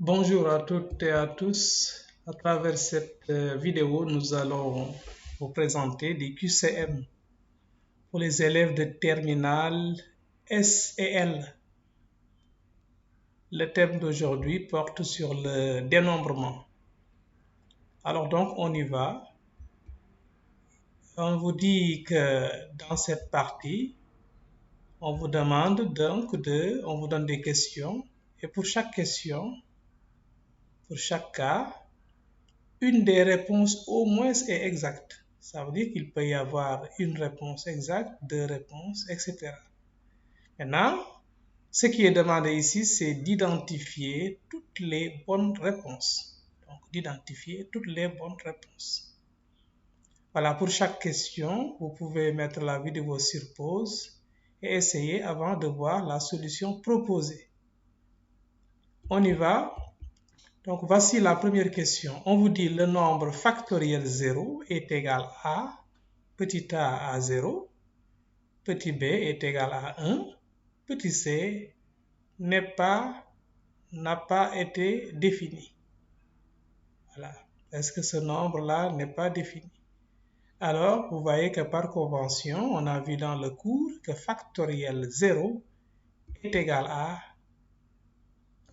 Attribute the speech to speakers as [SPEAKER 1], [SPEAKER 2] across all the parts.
[SPEAKER 1] Bonjour à toutes et à tous. À travers cette vidéo, nous allons vous présenter des QCM pour les élèves de terminale S et L. Le thème d'aujourd'hui porte sur le dénombrement. Alors donc, on y va. On vous dit que dans cette partie, on vous demande on vous donne des questions et pour chaque question, pour chaque cas, une des réponses au moins est exacte. Ça veut dire qu'il peut y avoir une réponse exacte, deux réponses, etc. Maintenant, ce qui est demandé ici, c'est d'identifier toutes les bonnes réponses. Donc, d'identifier toutes les bonnes réponses. Voilà, pour chaque question, vous pouvez mettre la vidéo sur pause et essayer avant de voir la solution proposée. On y va. Donc, voici la première question. On vous dit le nombre factoriel 0 est égal à petit a à 0, petit b est égal à 1, petit c n'a pas été défini. Voilà. Est-ce que ce nombre-là n'est pas défini? Alors, vous voyez que par convention, on a vu dans le cours que factoriel 0 est égal à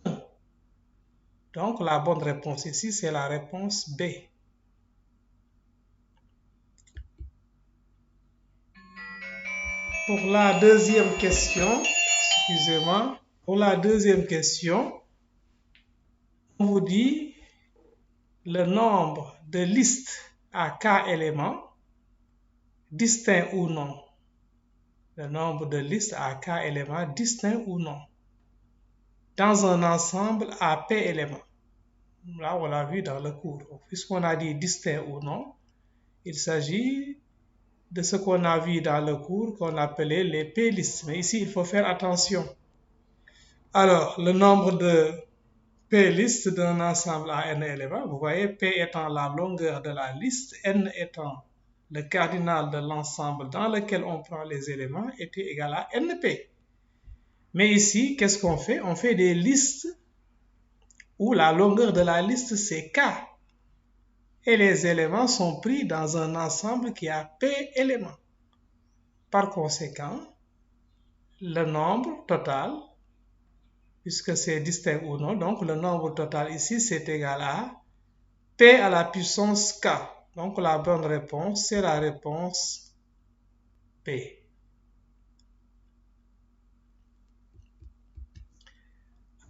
[SPEAKER 1] 1. Donc, la bonne réponse ici, c'est la réponse B. Pour la deuxième question, excusez-moi, pour la deuxième question, on vous dit le nombre de listes à k éléments, distincts ou non. Le nombre de listes à k éléments, distincts ou non, dans un ensemble à p éléments. Là, on l'a vu dans le cours. Puisqu'on a dit distinct ou non, il s'agit de ce qu'on a vu dans le cours qu'on appelait les p-listes. Mais ici, il faut faire attention. Alors, le nombre de p-listes d'un ensemble à n éléments, vous voyez, p étant la longueur de la liste, n étant le cardinal de l'ensemble dans lequel on prend les éléments, était égal à np. Mais ici, qu'est-ce qu'on fait? On fait des listes où la longueur de la liste, c'est k. Et les éléments sont pris dans un ensemble qui a p éléments. Par conséquent, le nombre total, puisque c'est distinct ou non, donc le nombre total ici, c'est égal à p à la puissance k. Donc la bonne réponse, c'est la réponse P.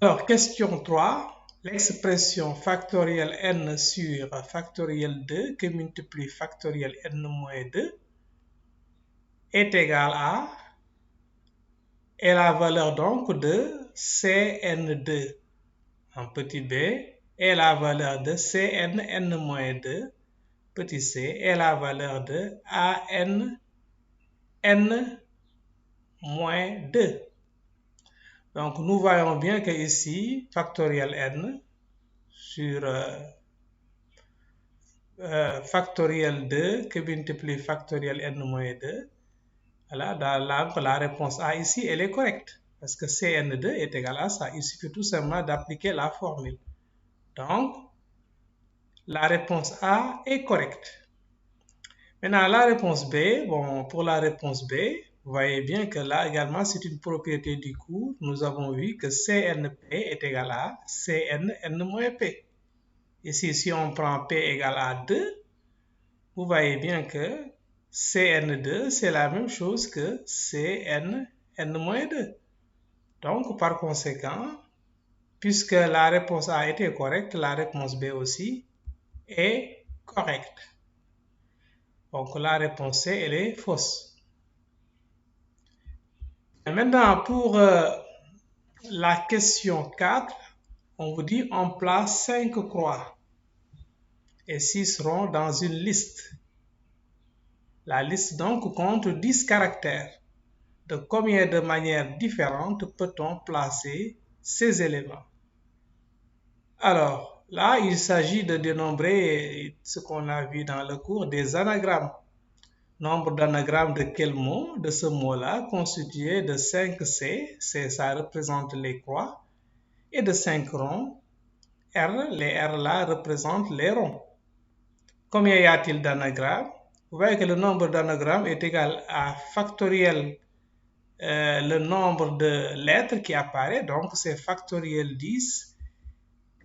[SPEAKER 1] Alors, question 3. L'expression factoriel n sur factoriel 2 que multiplie factoriel n moins 2 est égal à, et la valeur donc de Cn2 en petit b est la valeur de Cn n-2 petit c est la valeur de An n-2. Donc nous voyons bien que ici factoriel n sur factoriel 2 que multiplie factoriel n-2. Voilà, dans la réponse A ici, elle est correcte. Parce que Cn2 est égal à ça. Il suffit tout simplement d'appliquer la formule. Donc, la réponse A est correcte. Maintenant, la réponse B, bon, pour la réponse B, vous voyez bien que là également, c'est une propriété du cours. Nous avons vu que Cnp est égal à Cn-n-p. Ici, si on prend P égale à 2, vous voyez bien que Cn2, c'est la même chose que Cn-n-2. Donc, par conséquent, puisque la réponse A était correcte, la réponse B aussi est correcte. Donc, la réponse C, elle est fausse. Et maintenant, pour la question 4, on vous dit on place 5 croix et 6 ronds dans une liste. La liste donc compte 10 caractères. De combien de manières différentes peut-on placer ces éléments? Alors, là, il s'agit de dénombrer ce qu'on a vu dans le cours des anagrammes. Nombre d'anagrammes de quel mot? De ce mot-là, constitué de 5 C, ça représente les croix, et de 5 ronds, R, les R là représentent les ronds. Combien y a-t-il d'anagrammes? Vous voyez que le nombre d'anagrammes est égal à factoriel le nombre de lettres qui apparaît, donc c'est factoriel 10,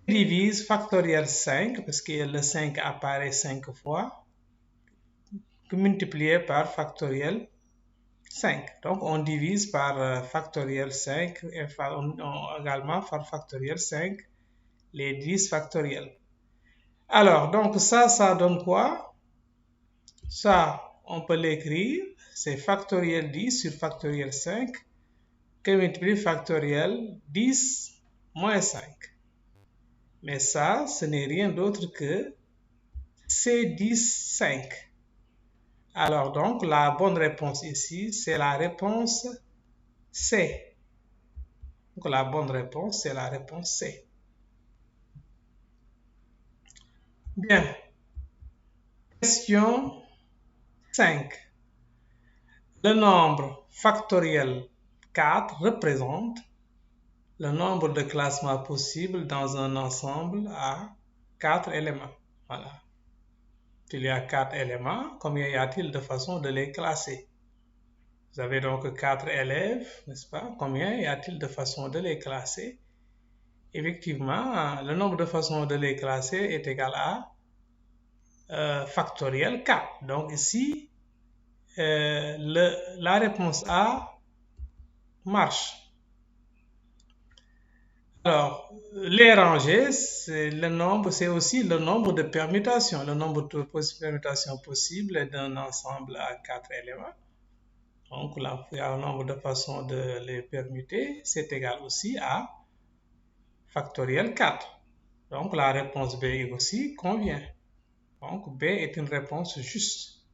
[SPEAKER 1] divise factoriel 5, parce que le 5 apparaît 5 fois, multiplié par factoriel 5. Donc on divise par factoriel 5 et également par factoriel 5 les 10 factoriels. Alors, donc ça donne quoi? Ça, on peut l'écrire, c'est factoriel 10 sur factoriel 5 que multiplie factoriel 10 moins 5. Mais ça, ce n'est rien d'autre que C10,5. Alors donc, la bonne réponse ici, c'est la réponse C. Donc la bonne réponse, c'est la réponse C. Bien. Question 5. Le nombre factoriel 4 représente le nombre de classements possibles dans un ensemble à 4 éléments. Voilà. Il y a 4 éléments. Combien y a-t-il de façons de les classer? Vous avez donc 4 élèves, n'est-ce pas? Combien y a-t-il de façons de les classer? Effectivement, le nombre de façons de les classer est égal à factoriel 4. Donc ici, la réponse A marche. Alors, les rangées, c'est aussi le nombre de permutations, le nombre de permutations possibles d'un ensemble à 4 éléments. Donc là, il y a un nombre de façons de les permuter, c'est égal aussi à factoriel 4. Donc la réponse B aussi convient. Donc B est une réponse juste.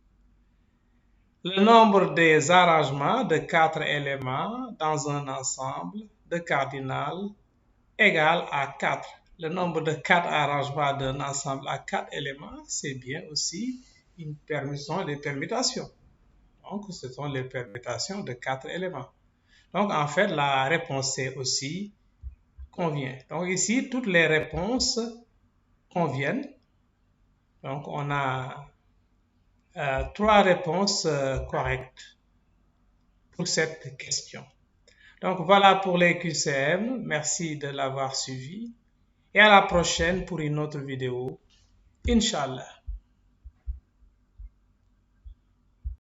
[SPEAKER 1] Le nombre des arrangements de 4 éléments dans un ensemble de cardinal égale à 4. Le nombre de 4 arrangements d'un ensemble à 4 éléments, c'est bien aussi une permutation des permutations. Donc, ce sont les permutations de 4 éléments. Donc, en fait, la réponse C aussi convient. Donc, ici, toutes les réponses conviennent. Donc, on a 3 réponses correctes pour cette question. Donc, voilà pour les QCM. Merci de l'avoir suivi. Et à la prochaine pour une autre vidéo. Inch'Allah.